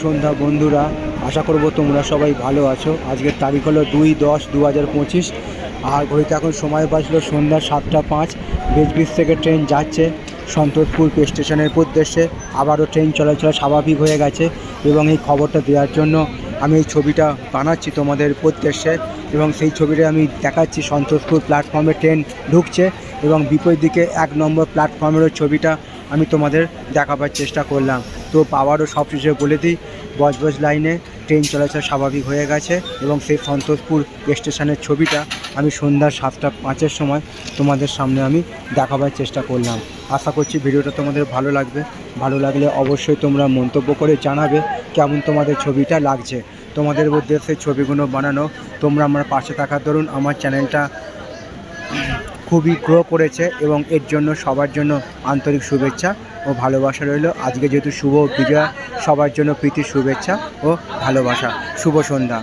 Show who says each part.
Speaker 1: সন্ধ্যা বন্ধুরা, আশা করব তোমরা সবাই ভালো আছো। আজকের তারিখ হলো 2/10/2025 আর ঘড়িতে এখন সময় বাজলো সন্ধ্যা 7টা 5। বেজব্রিজ থেকে ট্রেন যাচ্ছে সন্তোষপুর স্টেশনের উদ্দেশ্যে। আবারও ট্রেন চলাচল স্বাভাবিক হয়ে গেছে এবং এই খবরটা দেওয়ার জন্য আমি এই ছবিটা বানাচ্ছি তোমাদের উদ্দেশ্যে এবং সেই ছবিটা আমি দেখাচ্ছি। সন্তোষপুর প্ল্যাটফর্মে ট্রেন ঢুকছে এবং বিপরীত দিকে 1 নম্বর প্ল্যাটফর্মের ছবিটা আমি তোমাদের দেখাবার চেষ্টা করলাম। তো আবারও সব শেষে বলে দিই, বজবজ লাইনে ট্রেন চলাচল স্বাভাবিক হয়ে গেছে এবং সেই সন্তোষপুর স্টেশনের ছবিটা আমি সন্ধ্যা 7টা 5-এর সময় তোমাদের সামনে আমি দেখাবার চেষ্টা করলাম। আশা করছি ভিডিওটা তোমাদের ভালো লাগবে। ভালো লাগলে অবশ্যই তোমরা মন্তব্য করে জানাবে কেমন তোমাদের ছবিটা লাগছে। তোমাদের উদ্দেশ্যে ছবিগুলো বানানো, তোমরা আমার পাশে থাকার দরুন আমার চ্যানেলটা খুবই গ্রো করেছে এবং এর জন্য সবার জন্য আন্তরিক শুভেচ্ছা ও ভালোবাসা রইল। আজকে যেহেতু শুভ বিজয়া, সবার জন্য প্রীতির শুভেচ্ছা ও ভালোবাসা। শুভ সন্ধ্যা।